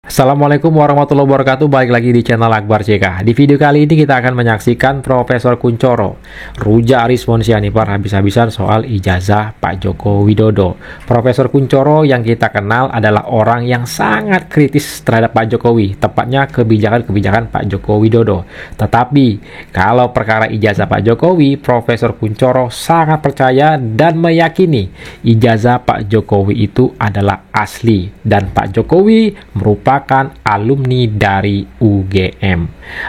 Assalamualaikum warahmatullahi wabarakatuh. Balik lagi di channel Akbar CK. Di video kali ini kita akan menyaksikan Profesor Kuncoro rujak Aris Monsianipar habis-habisan soal ijazah Pak Joko Widodo. Profesor Kuncoro yang kita kenal adalah orang yang sangat kritis terhadap Pak Jokowi, tepatnya kebijakan-kebijakan Pak Joko Widodo. Tetapi kalau perkara ijazah Pak Jokowi, Profesor Kuncoro sangat percaya dan meyakini ijazah Pak Jokowi itu adalah asli dan Pak Jokowi merupakan alumni dari UGM.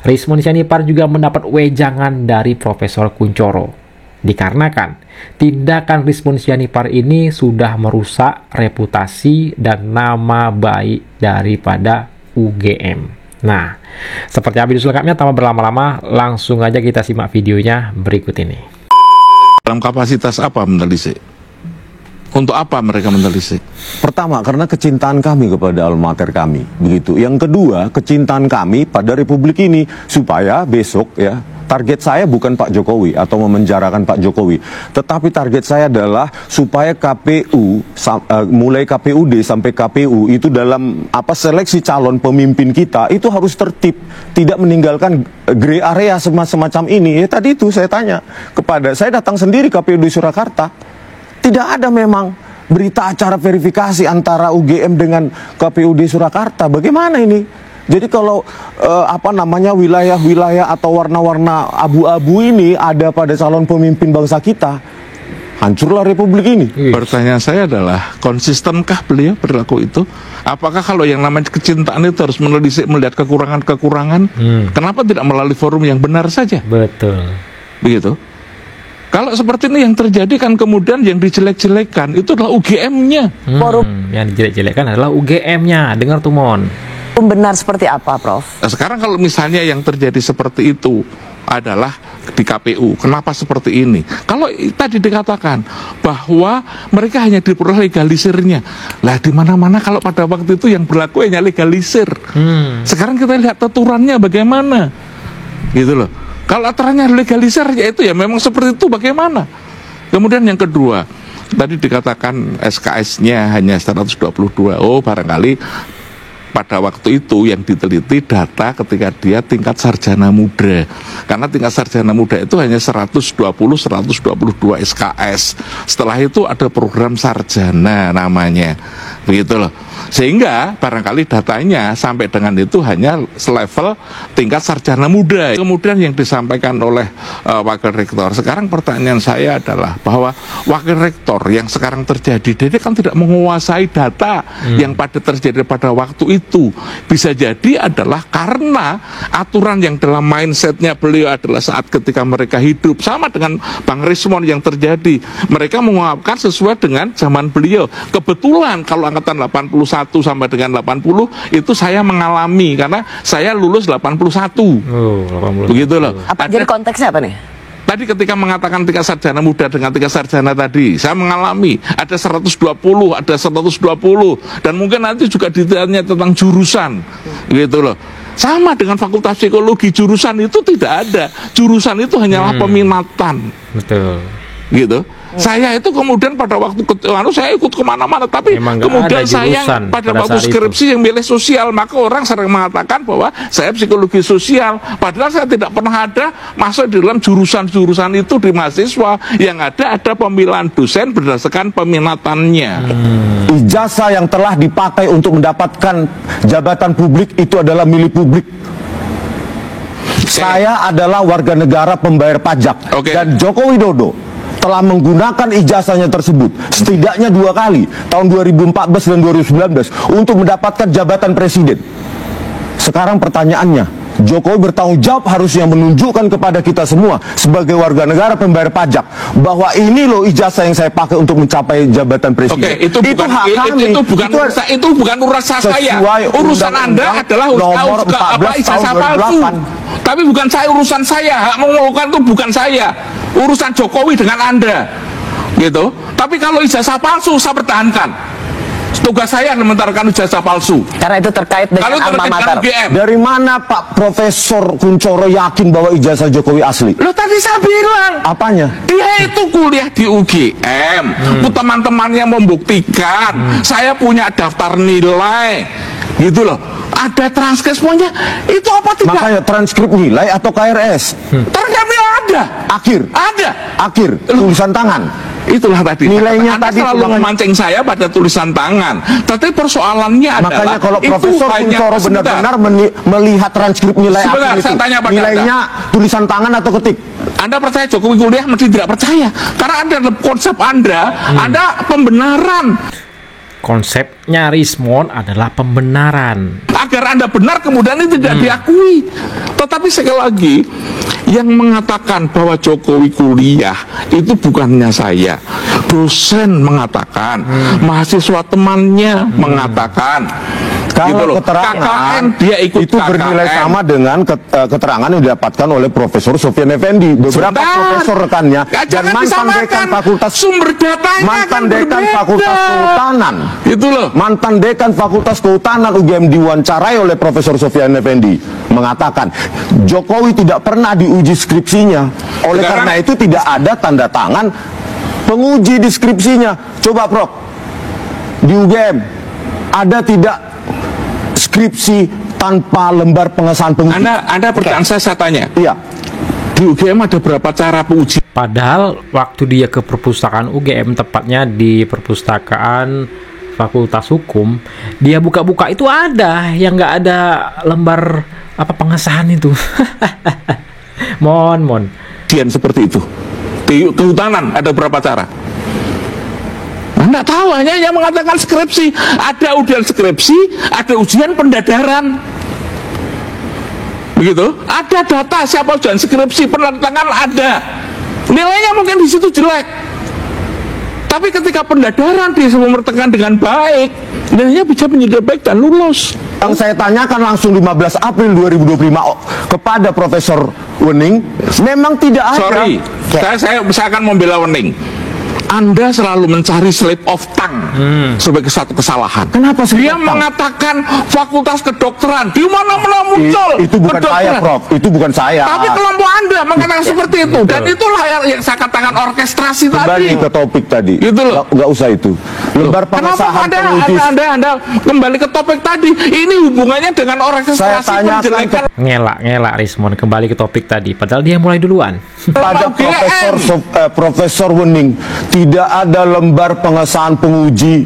Aris Monsianipar juga mendapat wejangan dari Profesor Kuncoro dikarenakan tindakan Aris Monsianipar ini sudah merusak reputasi dan nama baik daripada UGM. Nah, seperti apa video selengkapnya tanpa berlama-lama, langsung aja kita simak videonya berikut ini. Dalam kapasitas apa menelisik? Untuk apa mereka menelisik? Pertama, karena kecintaan kami kepada alma mater kami, begitu. Yang kedua, kecintaan kami pada Republik ini supaya besok ya target saya bukan Pak Jokowi atau memenjarakan Pak Jokowi, tetapi target saya adalah supaya KPU mulai KPUD sampai KPU itu dalam seleksi calon pemimpin kita itu harus tertib, tidak meninggalkan gray area semacam ini. Ya tadi itu saya tanya saya datang sendiri KPUD Surakarta. Tidak ada memang berita acara verifikasi antara UGM dengan KPUD Surakarta. Bagaimana ini? Jadi kalau wilayah-wilayah atau warna-warna abu-abu ini ada pada calon pemimpin bangsa kita, hancurlah Republik ini. Pertanyaan saya adalah, konsistenkah beliau berlaku itu? Apakah kalau yang namanya kecintaan itu harus menelisik melihat kekurangan-kekurangan? Kenapa tidak melalui forum yang benar saja? Betul. Begitu. Kalau seperti ini yang terjadi kan kemudian yang dijelek-jelekkan itu adalah UGM-nya. Yang dijelek-jelekkan adalah UGM-nya. Dengar tuh Mon. Benar seperti apa, Prof? Nah, sekarang kalau misalnya yang terjadi seperti itu adalah di KPU, kenapa seperti ini? Kalau tadi dikatakan bahwa mereka hanya diperoleh legalisirnya, lah di mana-mana kalau pada waktu itu yang berlaku hanya legalisir. Sekarang kita lihat aturannya bagaimana, gitu loh. Kalau aturannya legalisir ya itu ya memang seperti itu, bagaimana? Kemudian yang kedua, tadi dikatakan SKS-nya hanya 122. Oh, barangkali pada waktu itu yang diteliti data ketika dia tingkat sarjana muda. Karena tingkat sarjana muda itu hanya 122 SKS. Setelah itu ada program sarjana namanya. Begitu loh. Sehingga barangkali datanya sampai dengan itu hanya selevel tingkat sarjana muda. Kemudian yang disampaikan oleh Wakil Rektor, sekarang pertanyaan saya adalah bahwa Wakil Rektor yang sekarang terjadi, dia kan tidak menguasai data yang terjadi pada waktu itu. Bisa jadi adalah karena aturan yang dalam mindsetnya beliau adalah saat ketika mereka hidup sama dengan Bang Rismon yang terjadi, mereka mengungkapkan sesuai dengan zaman beliau. Kebetulan kalau angkatan 81 sampai dengan 80 itu saya mengalami karena saya lulus 81. 81. Begitu loh. Jadi konteksnya apa nih? Tadi ketika mengatakan tingkat sarjana muda dengan tingkat sarjana tadi, saya mengalami ada 120, ada 120, dan mungkin nanti juga ditanya tentang jurusan, gitu loh. Sama dengan fakultas psikologi, jurusan itu tidak ada. Jurusan itu hanyalah peminatan. Betul. Gitu. Saya itu kemudian pada waktu saya ikut kemana-mana, tapi kemudian saya pada waktu skripsi yang milih sosial, maka orang sering mengatakan bahwa saya psikologi sosial, padahal saya tidak pernah ada masuk di dalam jurusan-jurusan itu di mahasiswa. Yang ada pemilihan dosen berdasarkan peminatannya. Ijazah yang telah dipakai untuk mendapatkan jabatan publik itu adalah milik publik. Saya adalah warga negara pembayar pajak, dan Joko Widodo telah menggunakan ijazahnya tersebut setidaknya 2 kali, tahun 2014 dan 2019, untuk mendapatkan jabatan presiden. Sekarang pertanyaannya, Jokowi bertanggung jawab harusnya menunjukkan kepada kita semua sebagai warga negara pembayar pajak bahwa ini loh ijazah yang saya pakai untuk mencapai jabatan presiden. Itu bukan hak kami. Itu bukan urusan saya. Urusan Anda adalah ijazah palsu. Tapi bukan urusan saya. Hak mengeluarkan itu bukan saya. Urusan Jokowi dengan Anda. Gitu. Tapi kalau ijazah palsu saya pertahankan. Tugas saya mementarkan ijazah palsu. Karena itu terkait dengan Kalau alma terkait mater. dengan UGM. Dari mana Pak Profesor Kuncoro yakin bahwa ijazah Jokowi asli? Lo tadi saya bilang. Apanya? Dia itu kuliah di UGM. Teman-temannya membuktikan. Saya punya daftar nilai. Gitu loh. Ada transkripsinya. Itu apa tidak? Makanya transkrip nilai atau KRS? Ternyata ada. Akhir. Ada. Akhir. Tulisan tangan. Itulah tadi. Nilainya Anda tadi selalu makanya- memancing saya pada tulisan tangan. Tapi persoalannya adalah Makanya kalau itu Profesor hanya- Kuncoro sebentar. benar-benar melihat transkrip nilai Sebentar, akhir saya itu, tanya pada nilainya tulisan tangan atau ketik? Anda percaya Jokowi kuliah, mesti tidak percaya. Karena Anda dalam konsep Anda pembenaran. Konsepnya Rismond adalah pembenaran. Agar Anda benar kemudian itu tidak diakui. Tetapi sekali lagi, yang mengatakan bahwa Jokowi kuliah itu bukannya saya. Dosen mengatakan, mahasiswa temannya mengatakan. Kalau Gitu loh. keterangan KKN dia ikut itu bernilai KKN. sama dengan keterangan yang didapatkan oleh Profesor Sofyan Effendi. Beberapa Sebentar. profesor rekannya dan Jangan mantan disamakan. dekan fakultas Sumber datanya mantan kan dekan berbeda. Fakultas Kehutanan. Itu loh. Mantan dekan Fakultas Kehutanan UGM diwawancarai oleh Profesor Sofyan Effendi mengatakan Jokowi tidak pernah diuji skripsinya. Oleh Sekarang- karena itu tidak ada tanda tangan penguji di skripsinya. Coba Prof, di UGM ada tidak skripsi tanpa lembar pengesahan penguji? Anda pertanyaan saya tanya. Iya. Di UGM ada berapa cara penguji? Padahal waktu dia ke perpustakaan UGM, tepatnya di perpustakaan Fakultas Hukum, dia buka-buka itu ada yang nggak ada lembar apa pengesahan itu. Mon. Ujian seperti itu. Di kehutanan ada berapa cara? Anda tahu, hanya yang mengatakan skripsi. Ada ujian skripsi, ada ujian pendadaran. Begitu? Ada data siapa ujian skripsi, pendatangan ada. Nilainya mungkin di situ jelek. Tapi ketika pendadaran dia memertekan dengan baik, nilainya bisa menjadi baik dan lulus. Yang saya tanyakan langsung 15 April 2025 kepada Profesor Wening, memang tidak ada. Sorry, saya akan membela Wening. Anda selalu mencari slip of tongue sebagai satu kesalahan. Kenapa slip Dia of tongue? mengatakan fakultas kedokteran, di mana-mana muncul Itu bukan saya, kedokteran. Prof. Itu bukan saya. Tapi kelompok Anda mengatakan seperti itu, dan itulah yang saya katakan orkestrasi Kembali tadi. ke topik tadi. Gitu loh. Nggak usah itu. Lembar Kenapa pengesahan penguji. anda kembali ke topik tadi? Ini hubungannya dengan Saya orkestrasi tanyakan penjelekan Ngelak Rismond, kembali ke topik tadi. Padahal dia mulai duluan. pada UGM. Profesor Wening, tidak ada lembar pengesahan penguji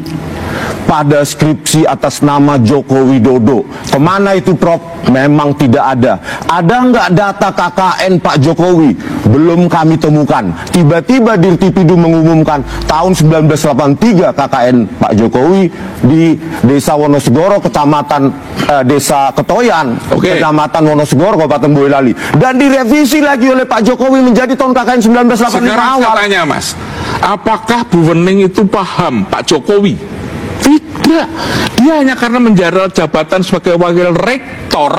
pada skripsi atas nama Joko Widodo. Kemana itu Prof? Memang tidak ada. Ada nggak data KKN Pak Jokowi? Belum kami temukan. Tiba-tiba Dirtipidu mengumumkan tahun 1983 KKN Pak Jokowi di Desa Wonosegoro, Kecamatan Desa Ketoyan, Oke. Kecamatan Wonosegoro, Kabupaten Boyolali. Dan direvisi lagi oleh Pak Jokowi menjadi tahun KKN 1985 Sekarang saya awal. tanya Mas, apakah Bu Wening itu paham Pak Jokowi? Tidak, dia hanya karena menjabat jabatan sebagai wakil rektor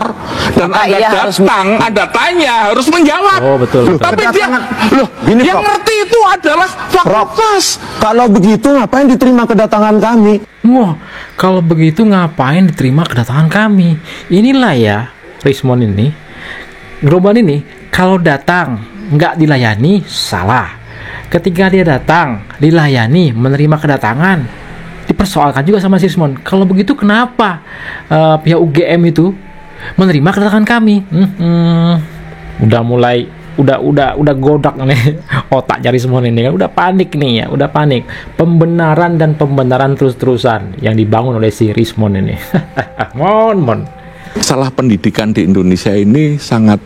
dan Maka Anda ia harus- datang, Anda tanya, harus menjawab. Oh, betul. Tapi dia, Gini, yang Prof. ngerti itu adalah fakultas. Kalau begitu ngapain diterima kedatangan kami? Wah, kalau begitu ngapain diterima kedatangan kami? Inilah ya, Rismond ini, Groban ini, kalau datang nggak dilayani, salah. Ketika dia datang, dilayani, menerima kedatangan, dipersoalkan juga sama Rismond. Kalau begitu kenapa pihak UGM itu menerima kedatangan kami? Udah godak nih otaknya Rismond ini kan, udah panik nih ya, udah panik. Pembenaran dan pembenaran terus-terusan yang dibangun oleh si Rismond ini. Mon. Salah pendidikan di Indonesia ini sangat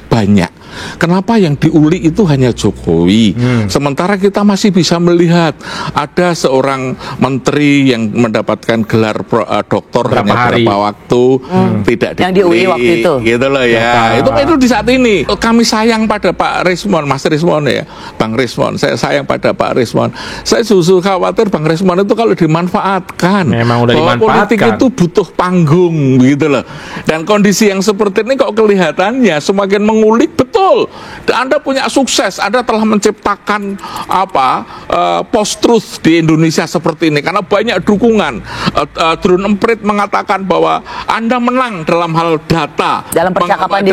banyak. Kenapa yang diuli itu hanya Jokowi? Sementara kita masih bisa melihat ada seorang menteri yang mendapatkan gelar doktor Berapa hanya hari? beberapa waktu tidak Yang diuli waktu itu. gitu loh ya. Itu di saat ini kami sayang pada Pak Rismond, Mas Rismond ya, Bang Rismond. Saya sayang pada Pak Rismond. Saya justru khawatir Bang Rismond itu kalau dimanfaatkan. Memang udah bahwa politik dimanfaatkan. itu butuh panggung gitu loh. Dan kondisi yang seperti ini kok kelihatannya semakin mengulik, betul betul. Anda punya sukses, Anda telah menciptakan post-truth di Indonesia seperti ini karena banyak dukungan. Drone Emprit mengatakan bahwa Anda menang dalam hal data, dalam percakapan di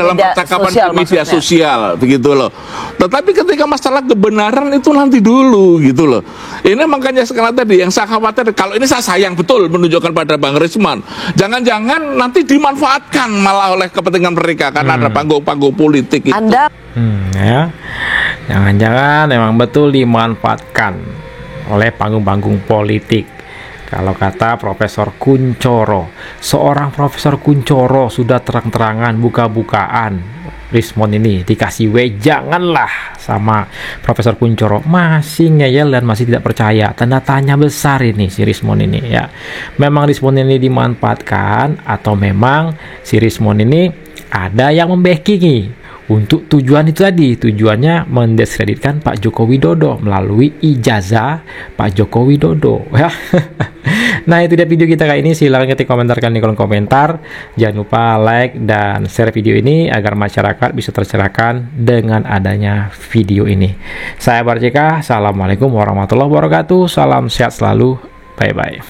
media sosial, begitu loh. Tetapi ketika masalah kebenaran itu nanti dulu, gitu loh. Ini makanya sekarang tadi yang saya khawatir, kalau ini saya sayang betul menunjukkan pada Bang Risman, jangan-jangan nanti dimanfaatkan malah oleh kepentingan mereka karena ada panggung-panggung politik itu. Ya, jangan-jangan memang betul dimanfaatkan oleh panggung-panggung politik. Kalau kata Profesor Kuncoro, seorang Profesor Kuncoro sudah terang-terangan buka-bukaan Rismon ini dikasih janganlah sama Profesor Kuncoro, masih ngeyel dan masih tidak percaya. Tanda tanya besar ini si Rismon ini ya. Memang Rismon ini dimanfaatkan atau memang si Rismon ini ada yang membackingi untuk tujuan itu tadi, tujuannya mendiskreditkan Pak Joko Widodo melalui ijazah Pak Joko Widodo ya. Nah, itu dia video kita kali ini. Silahkan ketik komentarkan di kolom komentar. Jangan lupa like dan share video ini agar masyarakat bisa tercerahkan dengan adanya video ini. Saya Akbar JK, assalamualaikum warahmatullahi wabarakatuh. Salam sehat selalu, bye bye.